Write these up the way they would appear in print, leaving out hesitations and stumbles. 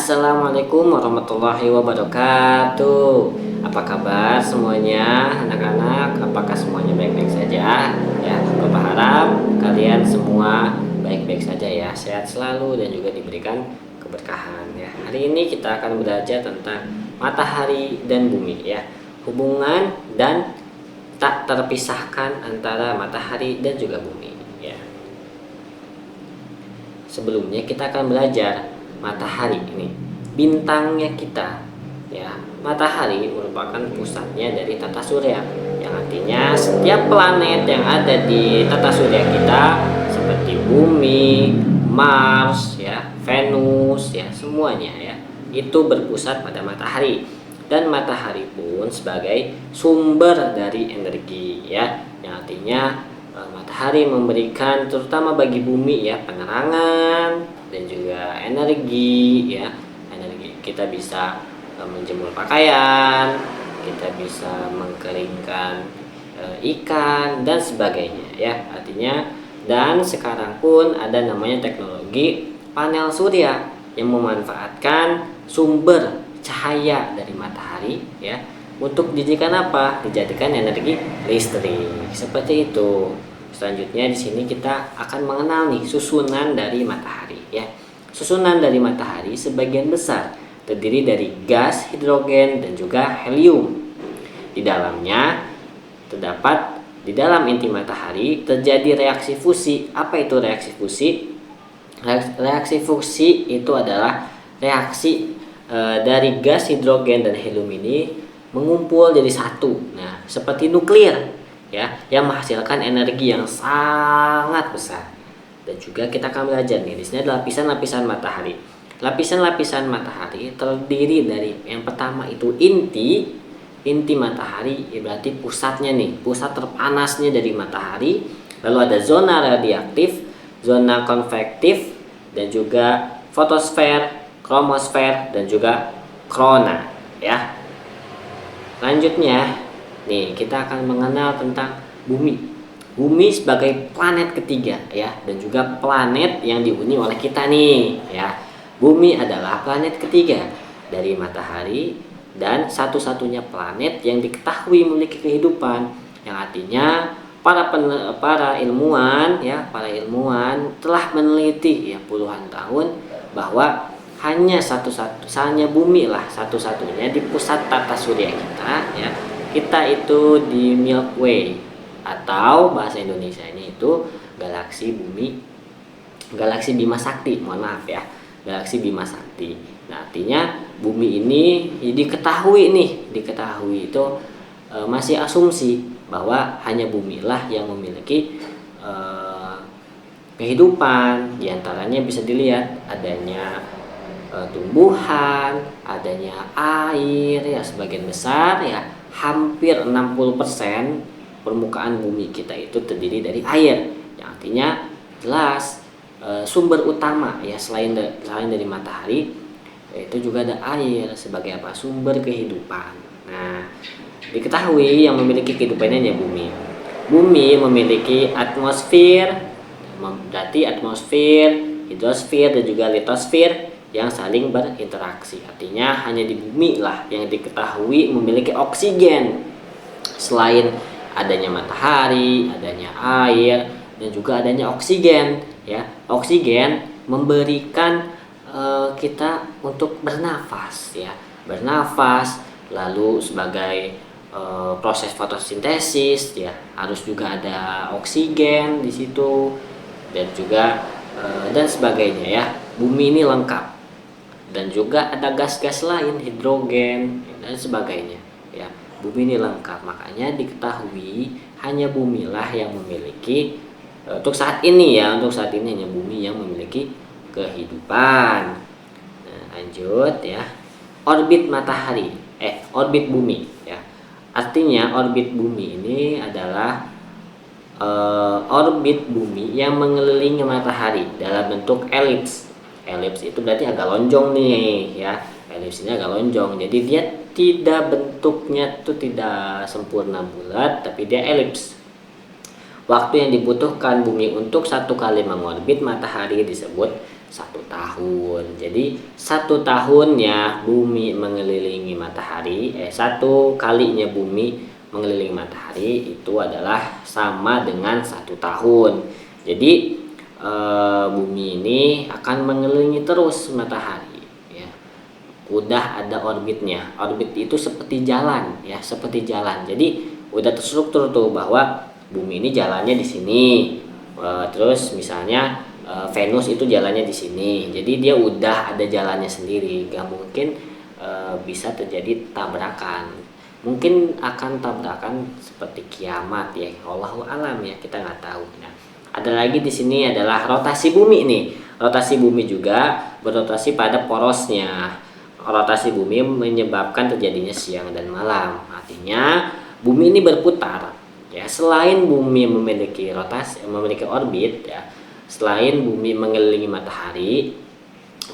Assalamualaikum warahmatullahi wabarakatuh. Apa kabar semuanya anak-anak? Apakah semuanya baik-baik saja? Ya, aku berharap kalian semua baik-baik saja ya, sehat selalu dan juga diberikan keberkahan ya. Hari ini kita akan belajar tentang matahari dan bumi ya. Hubungan dan tak terpisahkan antara matahari dan juga bumi ya. Sebelumnya kita akan belajar matahari ini, bintangnya kita ya. Matahari merupakan pusatnya dari tata surya, yang artinya setiap planet yang ada di tata surya kita seperti bumi, Mars ya, Venus ya, semuanya ya itu berpusat pada matahari. Dan matahari pun sebagai sumber dari energi ya, yang artinya matahari memberikan terutama bagi bumi ya penerangan dan juga energi ya. Energi kita bisa menjemur pakaian, kita bisa mengkeringkan ikan dan sebagainya ya. Artinya, dan sekarang pun ada namanya teknologi panel surya yang memanfaatkan sumber cahaya dari matahari ya untuk dijadikan apa? Dijadikan energi listrik. Seperti itu. Selanjutnya di sini kita akan mengenal nih susunan dari matahari ya. Susunan dari matahari sebagian besar terdiri dari gas hidrogen dan juga helium. Di dalamnya terdapat di dalam inti matahari terjadi reaksi fusi. Apa itu reaksi fusi? Reaksi fusi itu adalah reaksi dari gas hidrogen dan helium ini mengumpul jadi satu. Nah, seperti nuklir ya, yang menghasilkan energi yang sangat besar. Dan juga kita akan belajar nih, di sini ada lapisan-lapisan matahari. Lapisan-lapisan matahari terdiri dari yang pertama itu inti matahari, ya berarti pusatnya nih, pusat terpanasnya dari matahari. Lalu ada zona radioaktif, zona konvektif, dan juga fotosfer, kromosfer, dan juga korona ya. Selanjutnya nih kita akan mengenal tentang bumi. Bumi sebagai planet ketiga ya, dan juga planet yang dihuni oleh kita nih ya. Bumi adalah planet ketiga dari matahari dan satu-satunya planet yang diketahui memiliki kehidupan, yang artinya para ilmuwan telah meneliti ya puluhan tahun bahwa hanya bumi lah satu-satunya di pusat tata surya kita ya. Kita itu di Milky Way, atau bahasa Indonesianya itu galaksi Bima Sakti, mohon maaf ya, galaksi Bima Sakti. Nah, artinya bumi ini diketahui itu masih asumsi bahwa hanya bumi lah yang memiliki kehidupan. Di antaranya bisa dilihat adanya tumbuhan, adanya air ya, sebagian besar ya, hampir 60% permukaan bumi kita itu terdiri dari air, yang artinya jelas sumber utama ya selain dari matahari, itu juga ada air sebagai apa? Sumber kehidupan. Nah, diketahui yang memiliki kehidupannya hanya bumi. Bumi memiliki atmosfer, berarti atmosfer, hidrosfer, dan juga litosfer yang saling berinteraksi. Artinya hanya di bumi lah yang diketahui memiliki oksigen. Selain adanya matahari, adanya air, dan juga adanya oksigen ya. Oksigen memberikan kita untuk bernafas ya. Bernafas, lalu sebagai proses fotosintesis ya, harus juga ada oksigen di situ, dan juga dan sebagainya ya. Bumi ini lengkap. Dan juga ada gas-gas lain, hidrogen dan sebagainya ya. Bumi ini lengkap, makanya diketahui hanya bumi lah yang memiliki untuk saat ini hanya bumi yang memiliki kehidupan. Nah, lanjut ya. Orbit matahari, orbit bumi ya. Artinya orbit bumi ini adalah orbit bumi yang mengelilingi matahari dalam bentuk elips. Elips itu berarti agak lonjong nih ya. Elips ini agak lonjong, jadi dia bentuknya tuh tidak sempurna bulat, tapi dia elips. Waktu yang dibutuhkan bumi untuk satu kali mengorbit matahari disebut 1 tahun. Jadi 1 tahunnya bumi mengelilingi matahari, 1 kalinya bumi mengelilingi matahari itu adalah sama dengan 1 tahun. Jadi bumi ini akan mengelilingi terus matahari, ya. Udah ada orbitnya. Orbit itu seperti jalan, ya, seperti jalan. Jadi udah terstruktur tuh bahwa bumi ini jalannya di sini. Terus misalnya Venus itu jalannya di sini, jadi dia udah ada jalannya sendiri, gak mungkin bisa terjadi tabrakan. Mungkin akan tabrakan seperti kiamat, ya, Allahu alam, ya, kita nggak tahu. Nah, ada lagi di sini adalah rotasi bumi nih. Rotasi bumi juga berotasi pada porosnya. Rotasi bumi menyebabkan terjadinya siang dan malam. Artinya bumi ini berputar, ya. Selain bumi memiliki rotasi, memiliki orbit, ya, selain bumi mengelilingi matahari,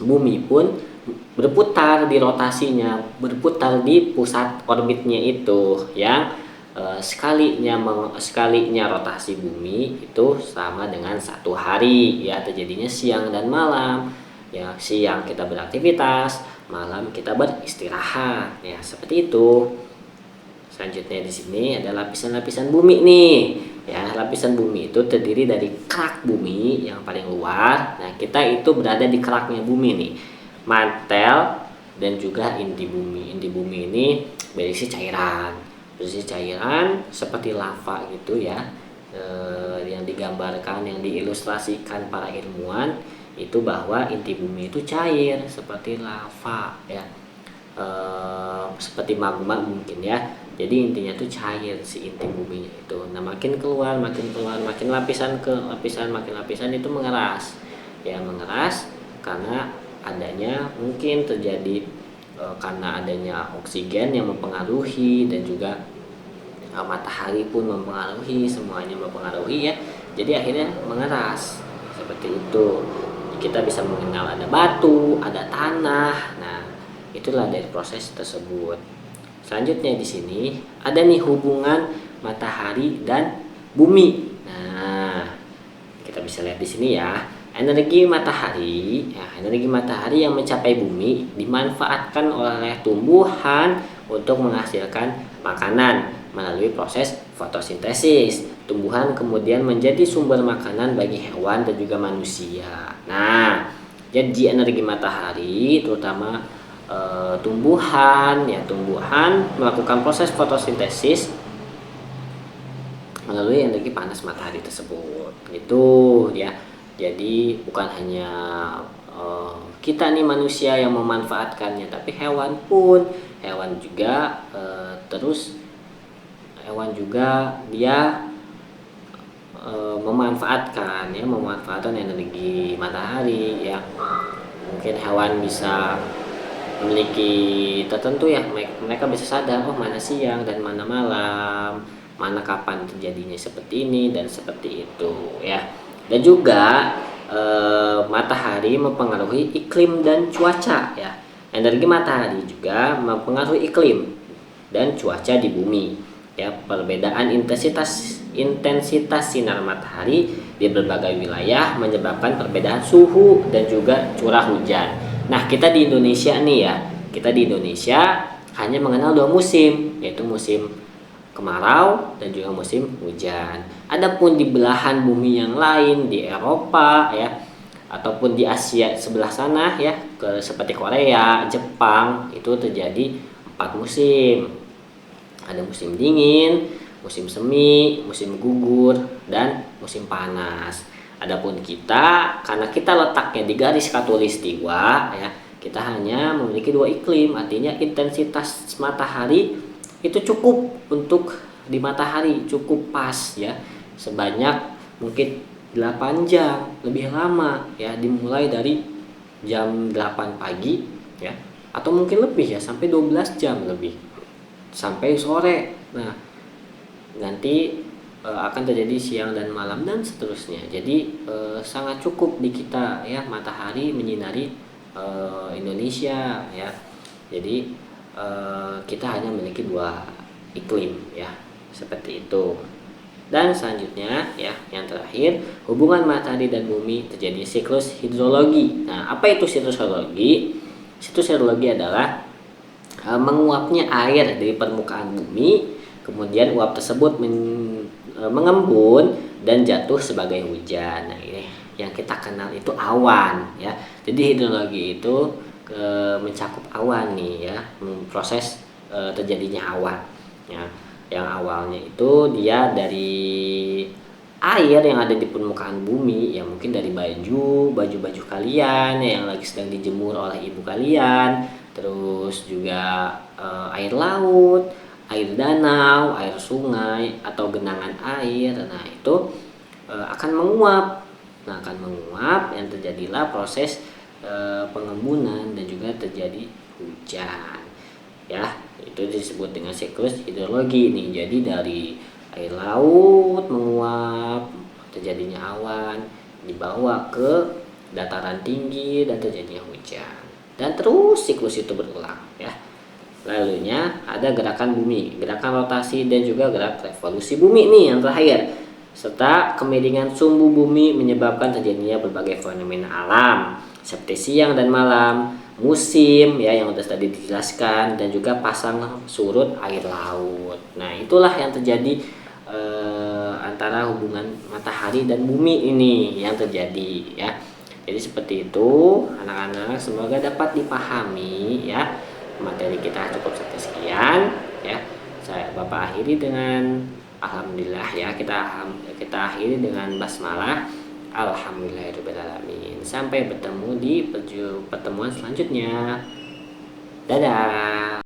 bumi pun berputar di rotasinya, berputar di pusat orbitnya itu, yang sekalinya rotasi bumi itu sama dengan 1 hari, ya, terjadinya siang dan malam, ya. Siang kita beraktivitas, malam kita beristirahat, ya, seperti itu. Selanjutnya di sini ada lapisan-lapisan bumi nih. Ya, lapisan bumi itu terdiri dari kerak bumi yang paling luar. Nah, kita itu berada di keraknya bumi nih. Mantel dan juga inti bumi. Inti bumi ini berisi cairan. Berisi cairan seperti lava gitu, ya. Yang digambarkan, yang diilustrasikan para ilmuwan itu bahwa inti bumi itu cair seperti lava, ya. Seperti magma mungkin, ya. Jadi intinya tuh cair si inti buminya itu. Nah, makin keluar, makin lapisan ke lapisan, makin lapisan itu mengeras. Ya, mengeras karena adanya mungkin terjadi karena adanya oksigen yang mempengaruhi, dan juga matahari pun mempengaruhi, semuanya mempengaruhi, ya. Jadi akhirnya mengeras seperti itu. Kita bisa mengenal ada batu, ada tanah. Nah, itulah dari proses tersebut. Selanjutnya di sini ada nih hubungan matahari dan bumi. Nah, kita bisa lihat di sini, ya. Energi matahari, ya, energi matahari yang mencapai bumi dimanfaatkan oleh tumbuhan untuk menghasilkan makanan melalui proses fotosintesis. Tumbuhan kemudian menjadi sumber makanan bagi hewan dan juga manusia. Nah, jadi energi matahari terutama tumbuhan melakukan proses fotosintesis melalui energi panas matahari tersebut, gitu, ya. Jadi bukan hanya kita nih manusia yang memanfaatkannya, tapi hewan juga hewan juga dia memanfaatkan energi matahari, ya. Mungkin hewan bisa memiliki tertentu, ya, mereka bisa sadar mana siang dan mana malam, mana kapan terjadinya seperti ini dan seperti itu, ya. Dan juga matahari mempengaruhi iklim dan cuaca, ya. Energi matahari juga mempengaruhi iklim dan cuaca di bumi, ya. Perbedaan intensitas sinar matahari di berbagai wilayah menyebabkan perbedaan suhu dan juga curah hujan. Nah, kita di Indonesia nih, ya. Kita di Indonesia hanya mengenal 2 musim, yaitu musim kemarau dan juga musim hujan. Adapun di belahan bumi yang lain, di Eropa, ya, ataupun di Asia sebelah sana, ya, seperti Korea, Jepang, itu terjadi 4 musim. Ada musim dingin, musim semi, musim gugur, dan musim panas. Adapun kita, karena kita letaknya di garis khatulistiwa, ya, kita hanya memiliki 2 iklim. Artinya intensitas matahari itu cukup untuk di matahari, cukup pas, ya, sebanyak mungkin 8 jam, lebih lama, ya, dimulai dari jam 8 pagi, ya, atau mungkin lebih, ya, sampai 12 jam lebih sampai sore. Nah, nanti akan terjadi siang dan malam dan seterusnya. Jadi sangat cukup di kita, ya, matahari menyinari Indonesia, ya. Jadi kita hanya memiliki 2 iklim, ya, seperti itu. Dan selanjutnya ya, yang terakhir, hubungan matahari dan bumi terjadi siklus hidrologi. Nah, apa itu siklus hidrologi? Siklus hidrologi adalah menguapnya air dari permukaan bumi, kemudian uap tersebut mengembun dan jatuh sebagai hujan. Nah, ini yang kita kenal itu awan ya. Jadi hidrologi itu mencakup awan nih ya, proses terjadinya awan ya. Yang awalnya itu dia dari air yang ada di permukaan bumi, ya mungkin dari baju kalian yang lagi sedang dijemur oleh ibu kalian, terus juga air laut, air danau, air sungai atau genangan air. Nah itu akan menguap. Nah akan menguap, yang terjadilah proses pengembunan dan juga terjadi hujan ya. Itu disebut dengan siklus hidrologi nih. Jadi dari air laut menguap, terjadinya awan, dibawa ke dataran tinggi dan terjadinya hujan, dan terus siklus itu berulang ya. Lalunya ada gerakan bumi, gerakan rotasi dan juga gerak revolusi bumi nih yang terakhir, serta kemiringan sumbu bumi menyebabkan terjadinya berbagai fenomena alam seperti siang dan malam, musim ya yang udah tadi dijelaskan, dan juga pasang surut air laut. Nah itulah yang terjadi antara hubungan matahari dan bumi ini yang terjadi ya. Jadi seperti itu anak-anak, semoga dapat dipahami ya. Materi kita cukup sampai sekian ya. Saya Bapak akhiri dengan alhamdulillah ya. Kita akhiri dengan basmalah. Alhamdulillahirobbilalamin. Sampai bertemu di pertemuan selanjutnya. Dadah.